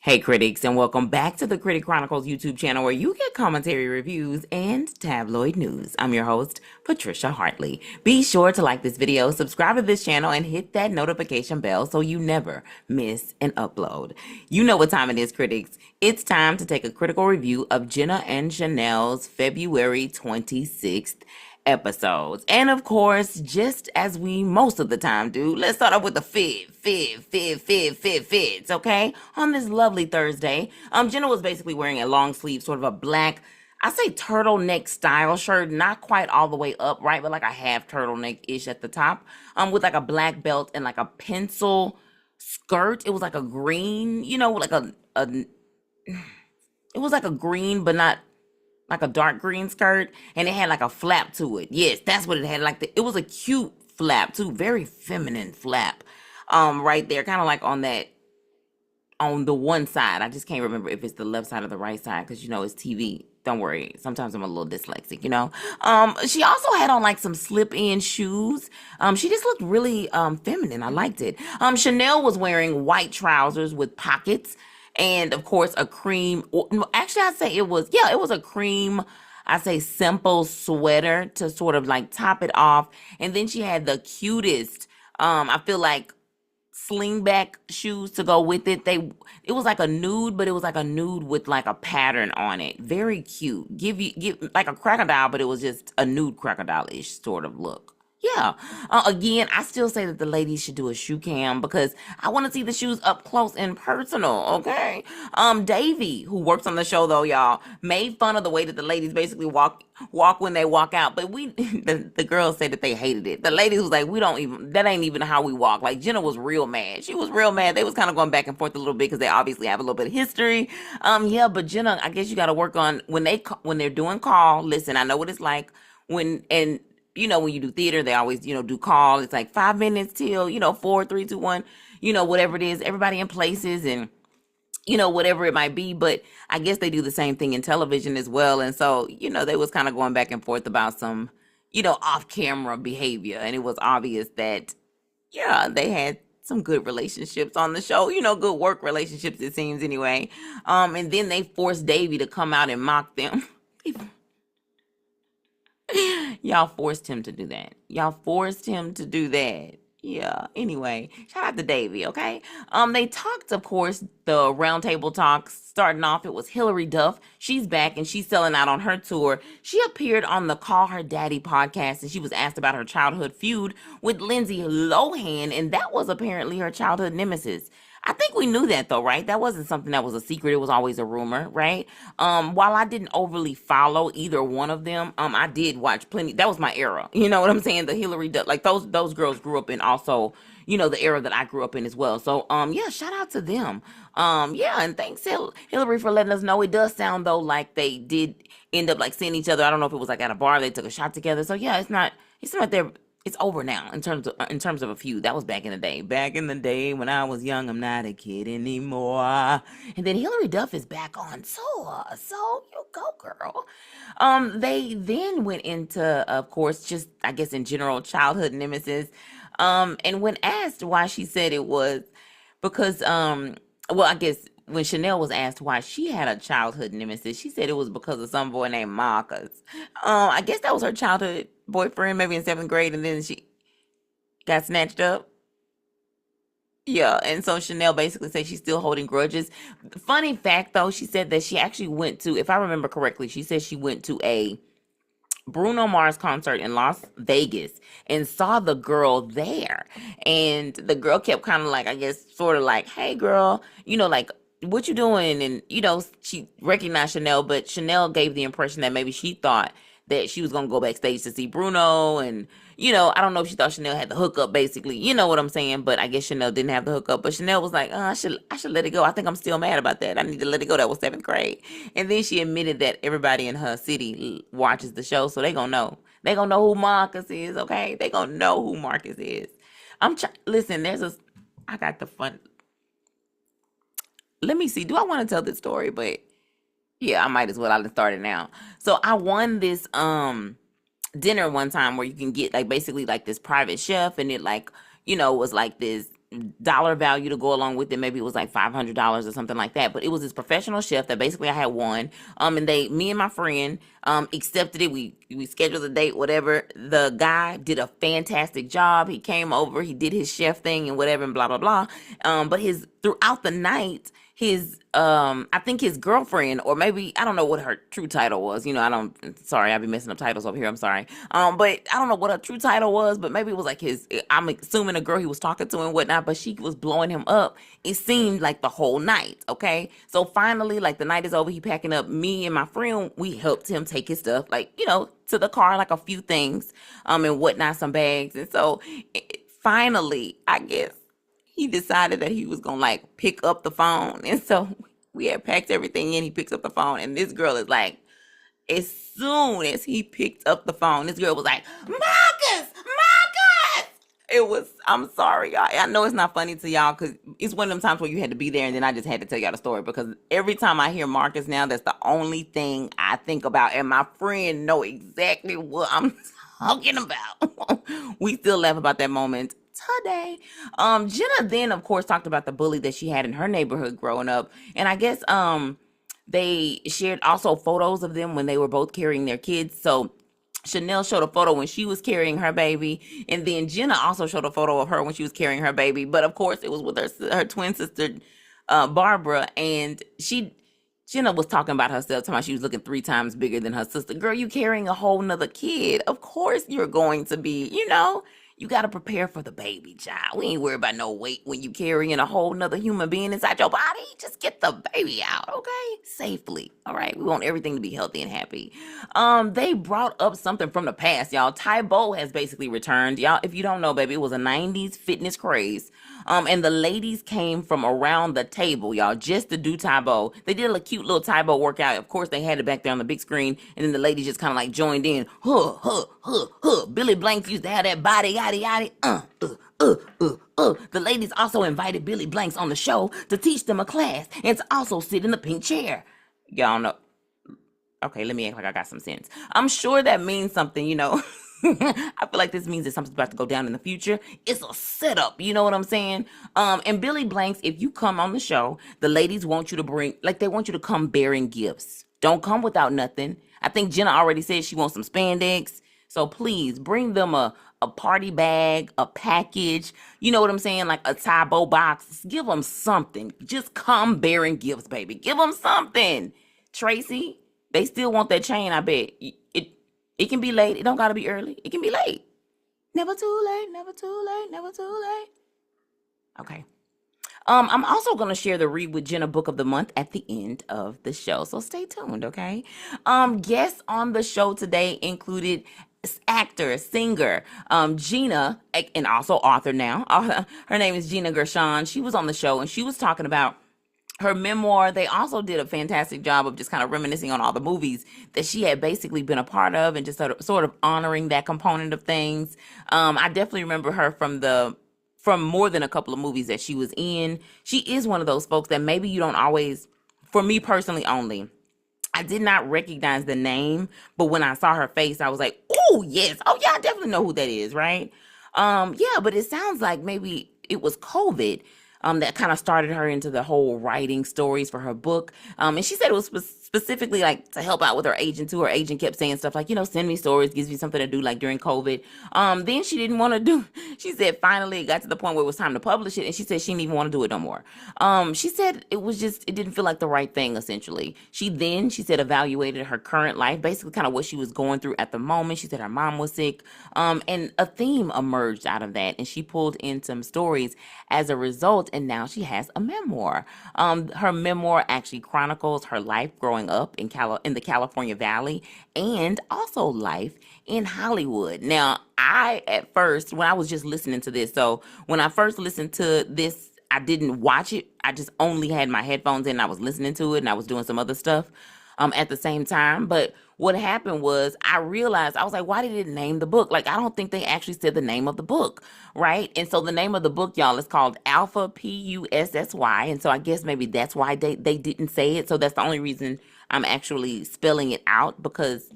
Hey critics, and welcome back to the Critic Chronicles YouTube channel where you get commentary reviews and tabloid news. I'm your host, Patricia Hartley. Be sure to like this video, subscribe to this channel, and hit that notification bell so you never miss an upload. You know what time it is, critics. It's time to take a critical review of Gina and Sheinelle's February 26th episodes. And of course, just as we most of the time do, let's start off with the fits, okay? On this lovely Thursday, Jenna was basically wearing a long sleeve, sort of a black, I say turtleneck style shirt, not quite all the way up, right? But like a half turtleneck-ish at the top, with like a black belt and like a pencil skirt. It was like a green, like it was like a green, but not like a dark green skirt, and it had like a flap to it. Yes, that's what it had. It was a cute flap too, very feminine flap, right there, kind of like on the one side. I just can't remember if it's the left side or the right side because it's TV. Don't worry. Sometimes I'm a little dyslexic. She also had on like some slip-in shoes. She just looked really feminine. I liked it. Sheinelle was wearing white trousers with pockets. And of course, a cream, actually I'd say it was a cream, I say simple sweater to sort of like top it off. And then she had the cutest, I feel like slingback shoes to go with it. It was like a nude, but it was like a nude with like a pattern on it. Very cute. Give like a crocodile, but it was just a nude crocodile-ish sort of look. Yeah. Again, I still say that the ladies should do a shoe cam because I want to see the shoes up close and personal, okay? Davey, who works on the show though, y'all, made fun of the way that the ladies basically walk when they walk out. But the girls said that they hated it. The ladies was like, that ain't even how we walk. Like Jenna was real mad. She was real mad. They was kind of going back and forth a little bit because they obviously have a little bit of history. Yeah, but Jenna, I guess you got to work on when they're doing call. Listen, I know what it's like when you do theater, they always, do call. It's like 5 minutes till, 4, 3, 2, 1, whatever it is, everybody in places and, whatever it might be. But I guess they do the same thing in television as well. And so, they was kind of going back and forth about some, off camera behavior. And it was obvious that, yeah, they had some good relationships on the show, good work relationships, it seems anyway. And then they forced Davey to come out and mock them. Y'all forced him to do that. Yeah. Anyway, shout out to Davey, okay? They talked, of course, the roundtable talks. Starting off, it was Hillary Duff. She's back and she's selling out on her tour. She appeared on the Call Her Daddy podcast and she was asked about her childhood feud with Lindsay Lohan, and that was apparently her childhood nemesis. I think we knew that though, right? That wasn't something that was a secret. It was always a rumor, right? While I didn't overly follow either one of them, I did watch plenty. That was my era. You know what I'm saying? The Hillary, like those girls grew up in also, the era that I grew up in as well. So, yeah, shout out to them. Yeah, and thanks Hillary for letting us know. It does sound though like they did end up like seeing each other. I don't know if it was like at a bar, they took a shot together. So yeah, it's not there. It's over now in terms of a feud. That was back in the day. Back in the day when I was young, I'm not a kid anymore. And then Hillary Duff is back on. So you go, girl. They then went into, of course, just I guess in general childhood nemesis. And when asked why, she said it was because I guess when Sheinelle was asked why she had a childhood nemesis, she said it was because of some boy named Marcus. I guess that was her childhood boyfriend, maybe in 7th grade, and then she got snatched up. Yeah, and so Sheinelle basically said she's still holding grudges. Funny fact, though, she said that she actually went to, if I remember correctly, she said she went to a Bruno Mars concert in Las Vegas and saw the girl there. And the girl kept kind of like, I guess, sort of like, hey, girl, like, what you doing? And, she recognized Sheinelle, but Sheinelle gave the impression that maybe she thought that she was going to go backstage to see Bruno. And, I don't know if she thought Sheinelle had the hookup, basically. You know what I'm saying? But I guess Sheinelle didn't have the hookup. But Sheinelle was like, I should let it go. I think I'm still mad about that. I need to let it go. That was 7th grade. And then she admitted that everybody in her city watches the show, so they going to know. They going to know who Marcus is, okay? They going to know who Marcus is. Listen, I got the fun. Let me see. Do I want to tell this story? But yeah, I might as well. I'll start it now. So I won this dinner one time where you can get like basically like this private chef, and it like was like this dollar value to go along with it. Maybe it was like $500 or something like that. But it was this professional chef that basically I had won. And me and my friend accepted it. We scheduled a date, whatever. The guy did a fantastic job. He came over, he did his chef thing and whatever, and blah blah blah. But throughout the night, I think his girlfriend, or maybe I don't know what her true title was. Sorry, I be messing up titles over here. I'm sorry. But I don't know what her true title was, but maybe it was like I'm assuming a girl he was talking to and whatnot, but she was blowing him up. It seemed like the whole night. Okay. So finally, like the night is over, he packing up. Me and my friend, we helped him take his stuff, like, to the car, like a few things, and whatnot, some bags. And so finally, I guess, he decided that he was gonna like pick up the phone. And so we had packed everything in. He picks up the phone, and this girl is like, as soon as he picked up the phone, this girl was like, Marcus! I'm sorry, y'all. I know it's not funny to y'all because it's one of them times where you had to be there, and then I just had to tell y'all the story because every time I hear Marcus now, that's the only thing I think about. And my friend know exactly what I'm talking about. We still laugh about that moment today. Jenna then, of course, talked about the bully that she had in her neighborhood growing up. And I guess they shared also photos of them when they were both carrying their kids. So Sheinelle showed a photo when she was carrying her baby, and then Jenna also showed a photo of her when she was carrying her baby. But of course, it was with her twin sister, Barbara, and Jenna was talking about herself, talking about she was looking 3 times bigger than her sister. Girl, you carrying a whole nother kid. Of course, you're going to be, you got to prepare for the baby, child. We ain't worried about no weight when you carrying a whole nother human being inside your body. Just get the baby out, okay? Safely, all right? We want everything to be healthy and happy. They brought up something from the past, y'all. Tae Bo has basically returned. Y'all, if you don't know, baby, it was a 90s fitness craze. And the ladies came from around the table, y'all, just to do Tae Bo. They did a cute little Tae Bo workout. Of course, they had it back there on the big screen. And then the ladies just kind of like joined in. Billy Blanks used to have that body, yaddy, yaddy. The ladies also invited Billy Blanks on the show to teach them a class and to also sit in the pink chair. Y'all know. Okay, let me act like I got some sense. I'm sure that means something, I feel like this means that something's about to go down in the future. It's a setup, you know what I'm saying? And Billy Blanks, if you come on the show, the ladies want you to they want you to come bearing gifts. Don't come without nothing. I think Jenna already said she wants some spandex. So please bring them a party bag, a package, you know what I'm saying? Like a Tae Bo box. Give them something. Just come bearing gifts, baby. Give them something. Tracy, they still want that chain, I bet. It can be late. It don't got to be early. It can be late. Never too late, never too late, never too late. Okay. I'm also going to share the Read with Jenna book of the month at the end of the show. So stay tuned, okay? Guests on the show today included actor, singer, Gina, and also author now. Her name is Gina Gershon. She was on the show, and she was talking about her memoir. They also did a fantastic job of just kind of reminiscing on all the movies that she had basically been a part of and just sort of honoring that component of things. I definitely remember her from more than a couple of movies that she was in. She is one of those folks that maybe you don't always, for me personally only, I did not recognize the name, but when I saw her face, I was like, oh, yes. Oh, yeah, I definitely know who that is, right? Yeah, but it sounds like maybe it was COVID that kind of started her into the whole writing stories for her book. And she said it was specifically like to help out with her agent too. Her agent kept saying stuff like, send me stories, gives me something to do like during COVID. Then she didn't want to she said finally it got to the point where it was time to publish it. And she said she didn't even want to do it no more. She said it didn't feel like the right thing essentially. She said evaluated her current life, basically kind of what she was going through at the moment. She said her mom was sick. And a theme emerged out of that. And she pulled in some stories as a result. And now she has a memoir. Her memoir actually chronicles her life growing up in the California Valley and also life in Hollywood. Now, at first, when I was just listening to this, so when I first listened to this, I didn't watch it. I just only had my headphones in and I was listening to it and I was doing some other stuff at the same time. But what happened was I realized, I was like, why did it name the book? Like, I don't think they actually said the name of the book, right? And so the name of the book, y'all, is called Alpha Pussy. And so I guess maybe that's why they didn't say it. So that's the only reason I'm actually spelling it out because,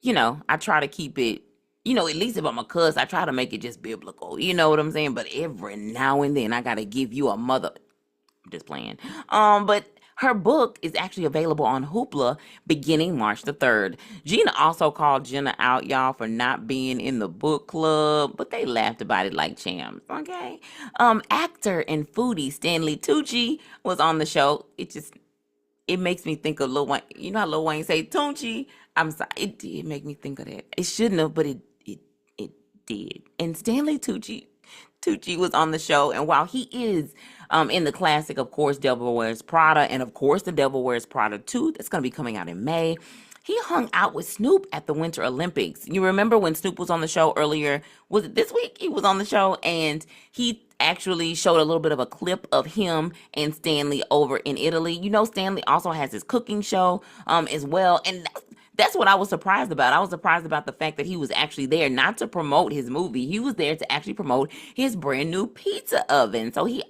I try to keep it, at least if I'm a cuss, I try to make it just biblical. You know what I'm saying? But every now and then I gotta give you a mother. I'm just playing. But her book is actually available on Hoopla beginning March the 3rd. Gina also called Jenna out, y'all, for not being in the book club, but they laughed about it like champs, okay? Actor and foodie Stanley Tucci was on the show. It makes me think of Lil Wayne. You know how Lil Wayne say Tucci? I'm sorry. It did make me think of that. It shouldn't have, but it did. And Stanley Tucci was on the show, and while he is in the classic, of course, Devil Wears Prada, and of course, The Devil Wears Prada 2, that's going to be coming out in May. He hung out with Snoop at the Winter Olympics. You remember when Snoop was on the show earlier? Was it this week? He was on the show, and he actually showed a little bit of a clip of him and Stanley over in Italy. Stanley also has his cooking show as well, and that's what I was surprised about. I was surprised about the fact that he was actually there not to promote his movie. He was there to actually promote his brand new pizza oven. So he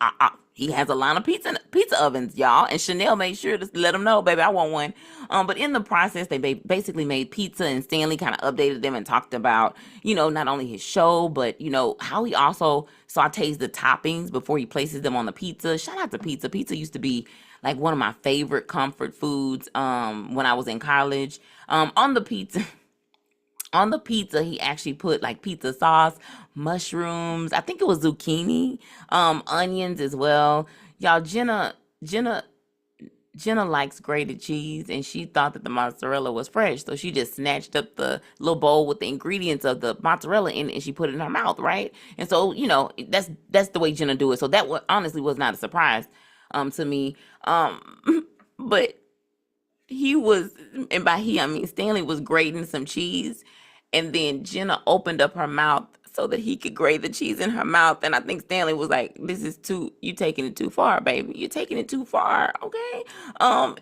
has a line of pizza ovens, y'all. And Sheinelle made sure to let him know, baby, I want one. But in the process, they basically made pizza, and Stanley kind of updated them and talked about, not only his show, but, how he also sautés the toppings before he places them on the pizza. Shout out to pizza. Pizza used to be like one of my favorite comfort foods when I was in college. On the pizza, he actually put like pizza sauce, mushrooms, I think it was zucchini, onions as well. Y'all, Jenna likes grated cheese, and she thought that the mozzarella was fresh, so she just snatched up the little bowl with the ingredients of the mozzarella in it, and she put it in her mouth, right? And so, that's the way Jenna do it. So that honestly was not a surprise to me. But he was, and by he, I mean Stanley was grating some cheese, and then Jenna opened up her mouth so that he could grate the cheese in her mouth. And I think Stanley was like, you taking it too far, baby. You're taking it too far, okay?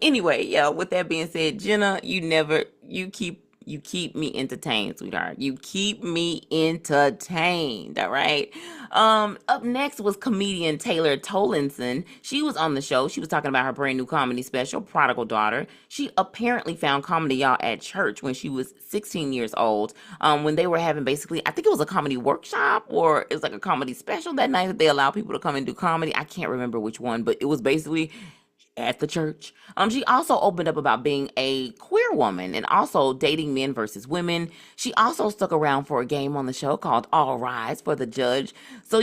Anyway, yeah, with that being said, Jenna, you keep me entertained, sweetheart. You keep me entertained, all right? Up next was comedian Taylor Tomlinson. She was on the show. She was talking about her brand new comedy special, Prodigal Daughter. She apparently found comedy, y'all, at church when she was 16 years old, when they were having basically, I think it was a comedy workshop, or it was like a comedy special that night that they allowed people to come and do comedy. I can't remember which one, but it was basically at the church. She also opened up about being a queer woman and also dating men versus women. She also stuck around for a game on the show called All Rise for the Judge. So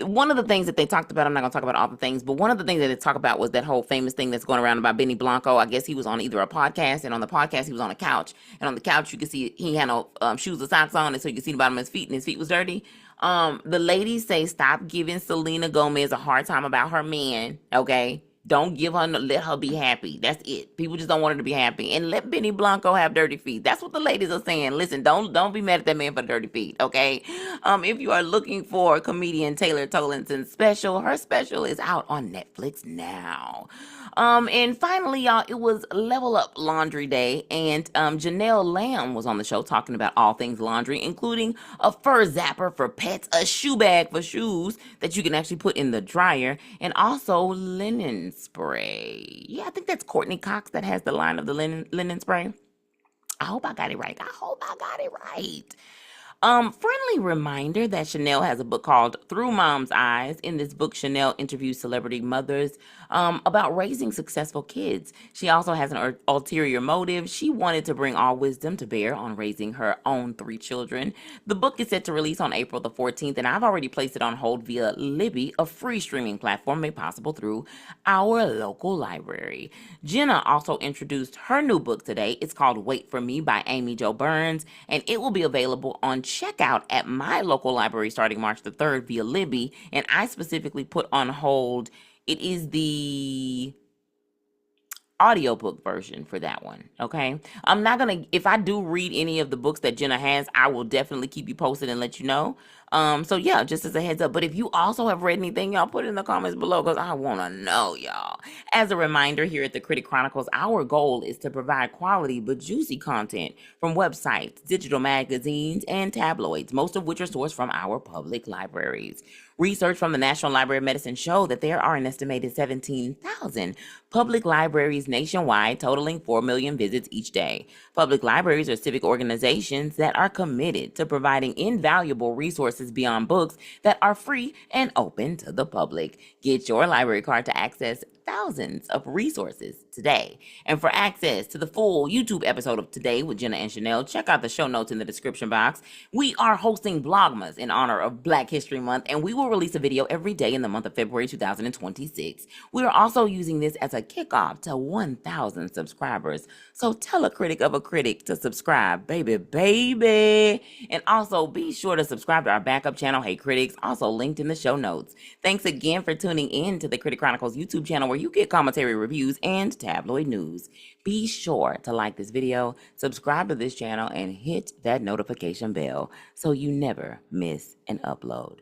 one of the things that they talked about, I'm not going to talk about all the things, but one of the things that they talked about was that whole famous thing that's going around about Benny Blanco. I guess he was on either a podcast, and on the podcast, he was on a couch. And on the couch, you could see he had no shoes or socks on, and so you could see the bottom of his feet, and his feet was dirty. The ladies say stop giving Selena Gomez a hard time about her man, okay? Don't let her be happy. That's it. People just don't want her to be happy. And let Benny Blanco have dirty feet. That's what the ladies are saying. Listen, don't be mad at that man for dirty feet, okay? If you are looking for comedian Taylor Tomlinson's special, her special is out on Netflix now. And finally, y'all, it was Level Up Laundry Day, and Janelle Lamb was on the show talking about all things laundry, including a fur zapper for pets, a shoe bag for shoes that you can actually put in the dryer, and also linen spray. Yeah, I think that's Courtney Cox that has the line of the linen spray. I hope I got it right. Friendly reminder that Sheinelle has a book called Through Mom's Eyes. In this book, Sheinelle interviews celebrity mothers about raising successful kids. She also has an ulterior motive. She wanted to bring all wisdom to bear on raising her own 3 children. The book is set to release on April the 14th, and I've already placed it on hold via Libby, a free streaming platform made possible through our local library. Gina also introduced her new book today. It's called Wait for Me by Amy Jo Burns, and it will be available on checkout at my local library starting March the 3rd via Libby, and I specifically put on hold, it is the audiobook version for that one, okay? I'm not gonna, if I do read any of the books that Jenna has, I will definitely keep you posted and let you know. So yeah, just as a heads up. But if you also have read anything, y'all put it in the comments below, because I want to know, y'all. As a reminder, here at the Critic Chronicles, our goal is to provide quality but juicy content from websites, digital magazines, and tabloids, most of which are sourced from our public libraries. Research from the National Library of Medicine showed that there are an estimated 17,000 public libraries nationwide, totaling 4 million visits each day. Public libraries are civic organizations that are committed to providing invaluable resources beyond books that are free and open to the public. Get your library card to access thousands of resources today. And for access to the full YouTube episode of Today with Gina and Sheinelle, check out the show notes in the description box. We are hosting Vlogmas in honor of Black History Month, and we will release a video every day in the month of February 2026. We are also using this as a kickoff to 1,000 subscribers. So tell a critic of a critic to subscribe, baby. And also be sure to subscribe to our backup channel, Hey Critics, also linked in the show notes. Thanks again for tuning in to the Critic Chronicles YouTube channel, where you get commentary, reviews, and tabloid news. Be sure to like this video, subscribe to this channel, and hit that notification bell so you never miss an upload.